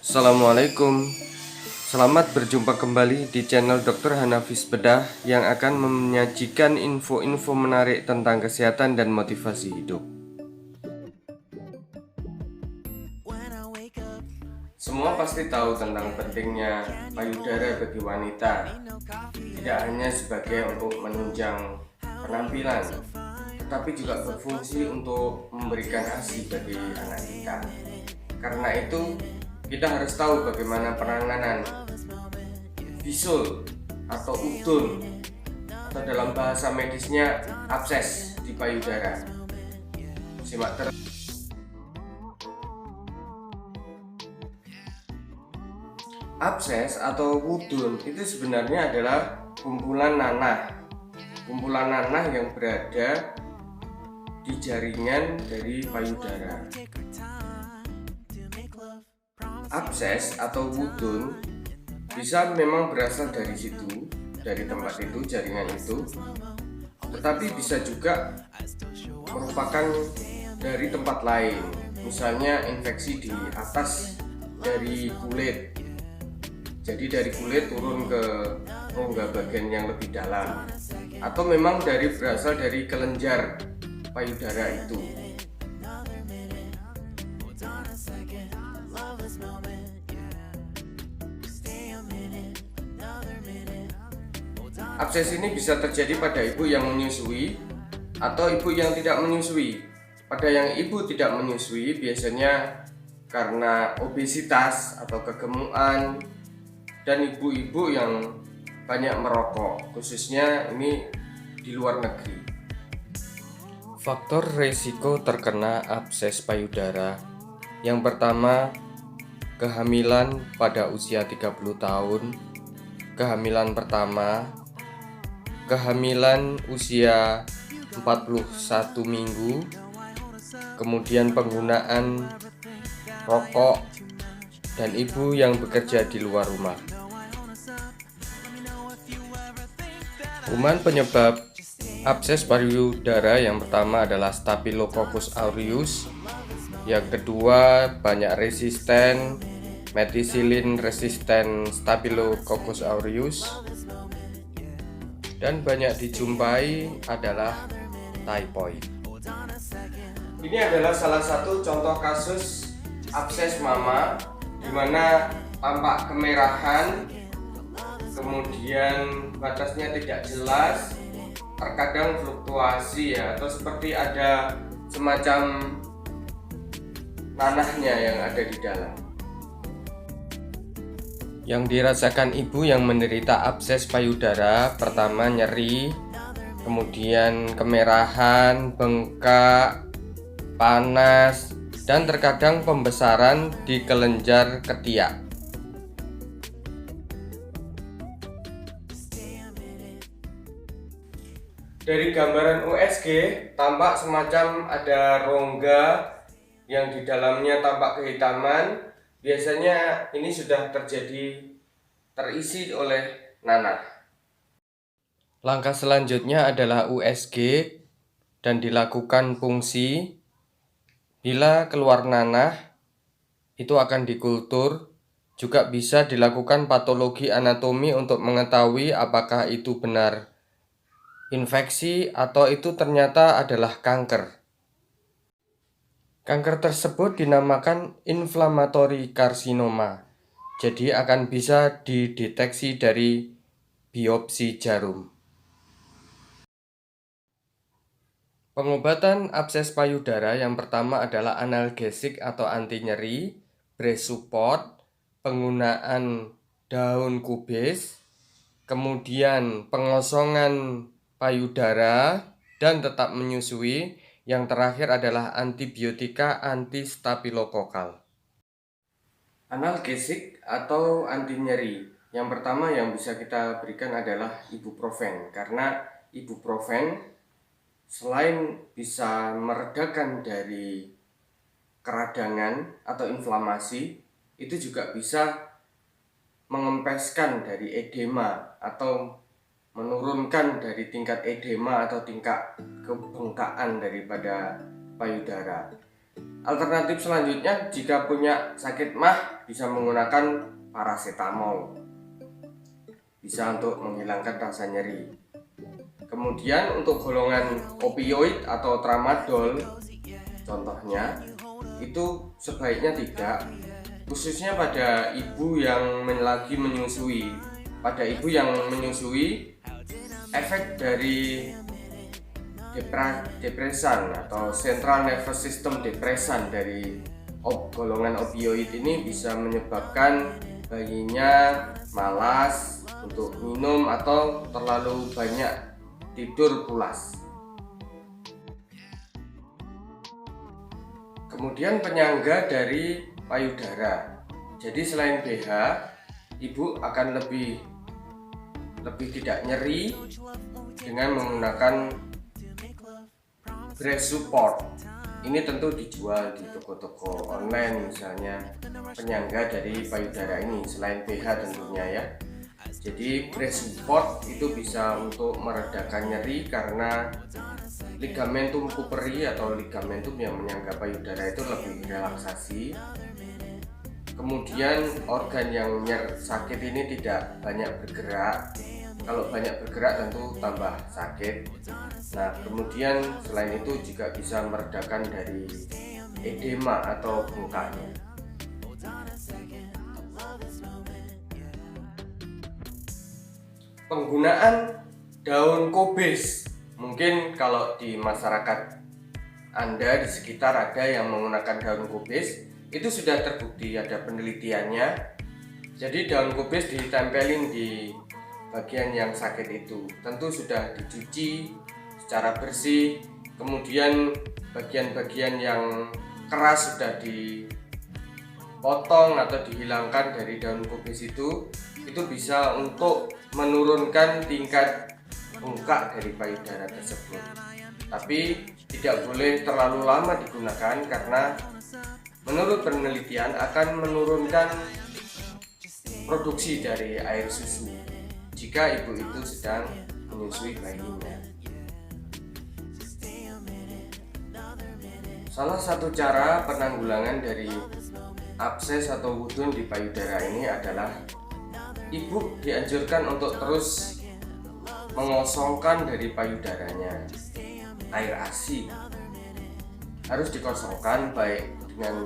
Assalamualaikum. Selamat berjumpa kembali di channel Dr. Hanafis Bedah yang akan menyajikan info-info menarik tentang kesehatan dan motivasi hidup. Semua pasti tahu tentang pentingnya payudara bagi wanita, tidak hanya sebagai untuk menunjang penampilan, tetapi juga berfungsi untuk memberikan ASI bagi anak kita. Karena itu, kita harus tahu bagaimana penanganan bisul atau udun atau dalam bahasa medisnya abses di payudara. Simak terus. Abses atau udun itu sebenarnya adalah kumpulan nanah yang berada di jaringan dari payudara. Abses atau udun bisa memang berasal dari situ, dari tempat itu, jaringan itu, tetapi bisa juga merupakan dari tempat lain, misalnya infeksi di atas dari kulit. Jadi dari kulit turun ke rongga bagian yang lebih dalam, atau memang berasal dari kelenjar payudara itu. Abses ini bisa terjadi pada ibu yang menyusui atau ibu yang tidak menyusui. Pada yang ibu tidak menyusui biasanya karena obesitas atau kegemukan, dan ibu-ibu yang banyak merokok, khususnya ini di luar negeri. Faktor resiko terkena abses payudara yang pertama, kehamilan pada usia 30 tahun, kehamilan pertama, kehamilan usia 41 minggu, kemudian penggunaan rokok, dan ibu yang bekerja di luar rumah. Kuman penyebab abses payudara yang pertama adalah Staphylococcus aureus, yang kedua banyak resisten methicillin resisten Staphylococcus aureus, dan banyak dijumpai adalah typhoid. Ini adalah salah satu contoh kasus abses mama di mana tampak kemerahan, kemudian batasnya tidak jelas, terkadang fluktuasi ya, atau seperti ada semacam nanahnya yang ada di dalam. Yang dirasakan ibu yang menderita abses payudara, pertama nyeri, kemudian kemerahan, bengkak, panas, dan terkadang pembesaran di kelenjar ketiak. Dari gambaran USG tampak semacam ada rongga yang di dalamnya tampak kehitaman. Biasanya ini sudah terisi oleh nanah. Langkah selanjutnya adalah USG dan dilakukan punksi. Bila keluar nanah, itu akan dikultur. Juga bisa dilakukan patologi anatomi untuk mengetahui apakah itu benar infeksi atau itu ternyata adalah kanker. Kanker tersebut dinamakan inflammatory carcinoma. Jadi akan bisa dideteksi dari biopsi jarum. Pengobatan abses payudara yang pertama adalah analgesik atau anti nyeri, breast support, penggunaan daun kubis, kemudian pengosongan payudara, dan tetap menyusui. Yang terakhir adalah antibiotika anti-stapilokokal. Analgesik atau anti nyeri yang pertama yang bisa kita berikan adalah ibuprofen, karena ibuprofen selain bisa meredakan dari keradangan atau inflamasi, itu juga bisa mengempeskan dari edema atau menurunkan dari tingkat edema atau tingkat kebengkakan daripada payudara. Alternatif selanjutnya, jika punya sakit mah, bisa menggunakan paracetamol, bisa untuk menghilangkan rasa nyeri. Kemudian untuk golongan opioid atau tramadol, contohnya itu sebaiknya tidak, khususnya pada ibu yang lagi menyusui. Pada ibu yang menyusui, efek dari depresan atau central nervous system depresan dari golongan opioid ini bisa menyebabkan bayinya malas untuk minum atau terlalu banyak tidur pulas. Kemudian penyangga dari payudara. Jadi selain BH, ibu akan lebih tidak nyeri dengan menggunakan breast support. Ini tentu dijual di toko-toko online, misalnya penyangga dari payudara ini selain BH tentunya ya. Jadi breast support itu bisa untuk meredakan nyeri karena ligamentum Cooperi atau ligamentum yang menyangga payudara itu lebih relaksasi. Kemudian organ yang sakit ini tidak banyak bergerak. Kalau banyak bergerak tentu tambah sakit. Nah, kemudian selain itu juga bisa meredakan dari edema atau bengkaknya. Penggunaan daun kobis. Mungkin kalau di masyarakat Anda di sekitar ada yang menggunakan daun kobis, itu sudah terbukti, ada penelitiannya. Jadi daun kobis ditempelin di bagian yang sakit itu, tentu sudah dicuci secara bersih. Kemudian bagian-bagian yang keras sudah dipotong atau dihilangkan dari daun kobis itu bisa untuk menurunkan tingkat bengkak dari payudara tersebut. Tapi tidak boleh terlalu lama digunakan karena menurut penelitian akan menurunkan produksi dari air susu jika ibu itu sedang menyusui bayinya. Salah satu cara penanggulangan dari abses atau wudun di payudara ini adalah ibu dianjurkan untuk terus mengosongkan dari payudaranya. Air ASI harus dikosongkan, baik dengan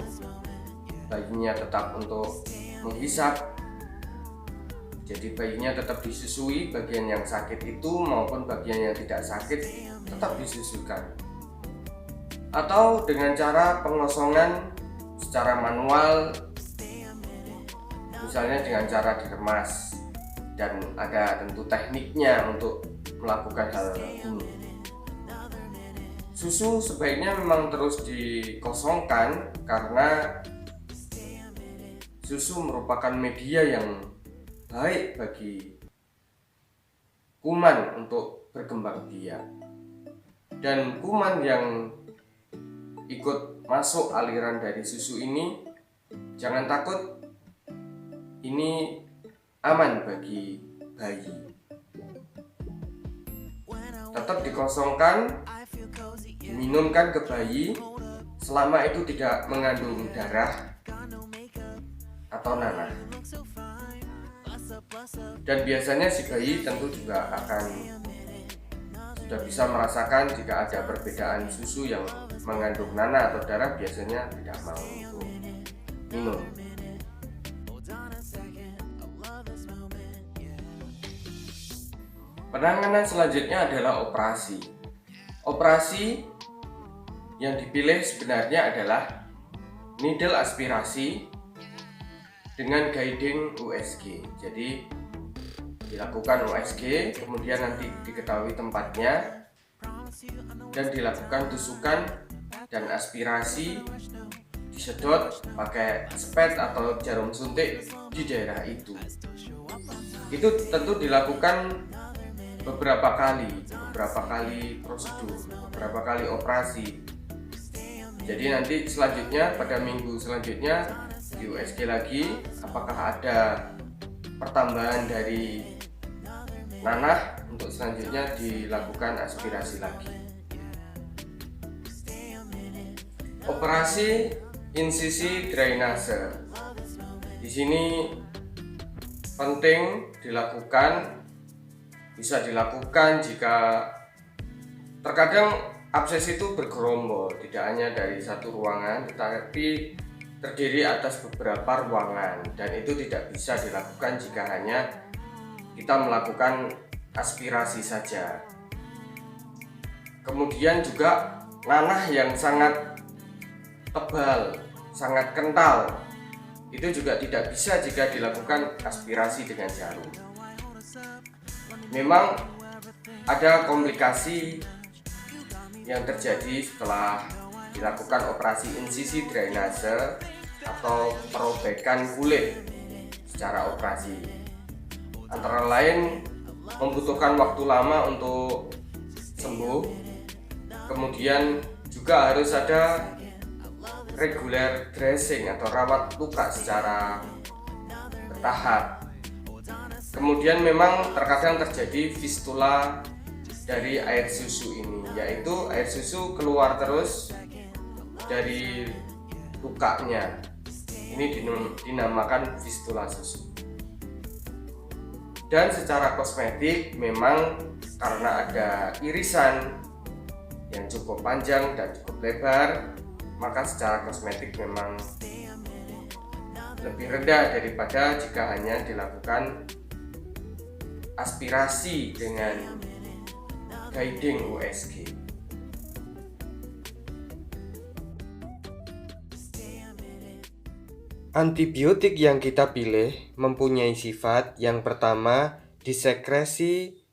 bayinya tetap untuk menghisap. Jadi bayinya tetap disusui, bagian yang sakit itu maupun bagian yang tidak sakit tetap disusukan. Atau dengan cara pengosongan secara manual, misalnya dengan cara diremas, dan ada tentu tekniknya untuk melakukan hal ini. Susu sebaiknya memang terus dikosongkan karena susu merupakan media yang baik bagi kuman untuk berkembang biak. Dan kuman yang ikut masuk aliran dari susu ini, jangan takut, ini aman bagi bayi. Tetap dikosongkan, diminumkan ke bayi selama itu tidak mengandung darah atau nanah. Dan biasanya si bayi tentu juga sudah bisa merasakan jika ada perbedaan susu yang mengandung nanah atau darah, biasanya tidak mau untuk minum. Penanganan selanjutnya adalah operasi. Operasi yang dipilih sebenarnya adalah needle aspirasi dengan guiding USG. Jadi dilakukan USG, kemudian nanti diketahui tempatnya dan dilakukan tusukan dan aspirasi, disedot pakai spet atau jarum suntik di daerah itu. Itu tentu dilakukan beberapa kali prosedur, beberapa kali operasi. Jadi nanti selanjutnya pada minggu selanjutnya di USG lagi apakah ada pertambahan dari nanah, untuk selanjutnya dilakukan aspirasi lagi. Operasi insisi drainase di sini penting dilakukan, bisa dilakukan jika terkadang abses itu bergerombol, tidak hanya dari satu ruangan tetapi terdiri atas beberapa ruangan, dan itu tidak bisa dilakukan jika hanya kita melakukan aspirasi saja. Kemudian juga nanah yang sangat tebal, sangat kental, itu juga tidak bisa jika dilakukan aspirasi dengan jarum. Memang ada komplikasi yang terjadi setelah dilakukan operasi insisi drainase atau perobekan kulit secara operasi. Antara lain membutuhkan waktu lama untuk sembuh, kemudian juga harus ada regular dressing atau rawat luka secara bertahap. Kemudian memang terkadang terjadi fistula dari air susu ini, yaitu air susu keluar terus dari lukanya. Ini dinamakan fistula susu. Dan secara kosmetik memang karena ada irisan yang cukup panjang dan cukup lebar, maka secara kosmetik memang lebih rendah daripada jika hanya dilakukan aspirasi dengan guiding USG. Antibiotik yang kita pilih mempunyai sifat yang pertama disekresi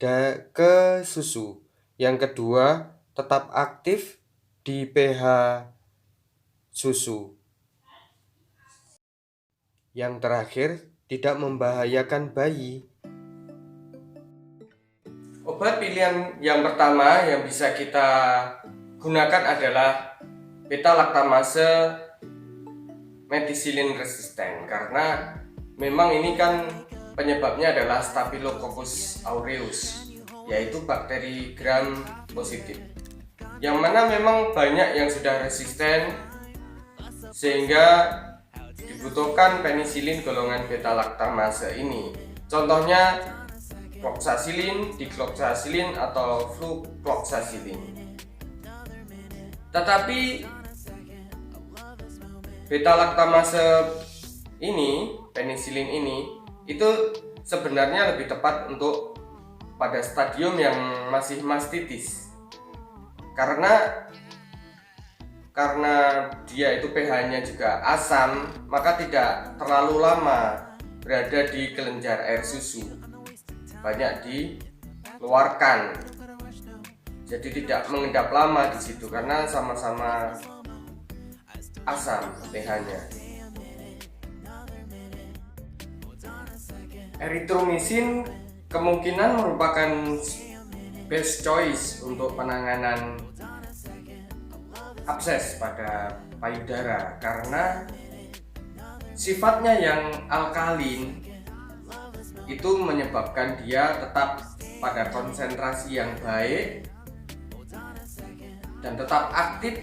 ke susu, yang kedua tetap aktif di pH susu, yang terakhir tidak membahayakan bayi. Obat pilihan yang pertama yang bisa kita gunakan adalah beta-laktamase methicillin resisten, karena memang ini kan penyebabnya adalah Staphylococcus aureus, yaitu bakteri gram positif, yang mana memang banyak yang sudah resisten sehingga dibutuhkan penisilin golongan beta-laktamase ini. Contohnya cloxacillin, dicloxacillin atau flucloxacillin. Tetapi beta-laktamase ini, penisilin ini, itu sebenarnya lebih tepat untuk pada stadium yang masih mastitis. Karena dia itu pH-nya juga asam, maka tidak terlalu lama berada di kelenjar air susu, banyak dikeluarkan, jadi tidak mengendap lama di situ karena sama-sama asam pH-nya. Erythromycin kemungkinan merupakan best choice untuk penanganan abses pada payudara karena sifatnya yang alkalin itu menyebabkan dia tetap pada konsentrasi yang baik dan tetap aktif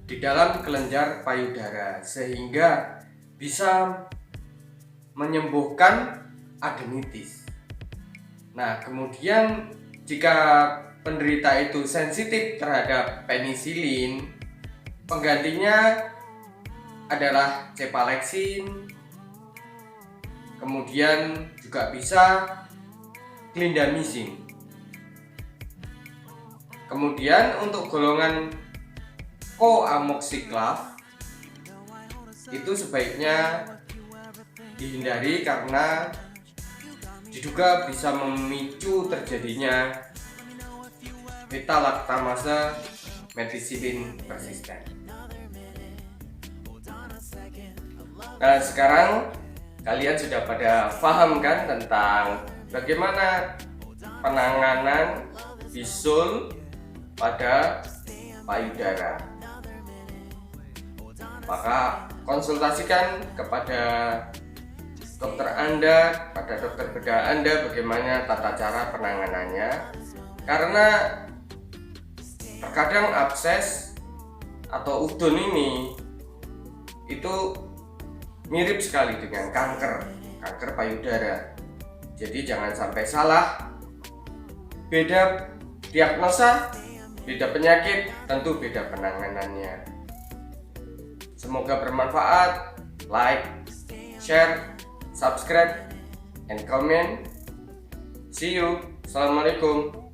di dalam kelenjar payudara sehingga bisa menyembuhkan adenitis. Nah, kemudian jika penderita itu sensitif terhadap penisilin, penggantinya adalah cepalexin, kemudian juga bisa clindamycin. Kemudian untuk golongan coamoxiclav itu sebaiknya dihindari karena diduga bisa memicu terjadinya beta-laktamase methicillin persisten. Nah, sekarang kalian sudah pada paham kan tentang bagaimana penanganan bisul pada payudara. Maka konsultasikan kepada dokter Anda, pada dokter bedah Anda bagaimana tata cara penanganannya, karena terkadang abses atau udon ini itu mirip sekali dengan kanker payudara. Jadi jangan sampai salah. Beda diagnosa, beda penyakit, tentu beda penanganannya. Semoga bermanfaat. Like, share, subscribe, and comment. See you. Assalamualaikum.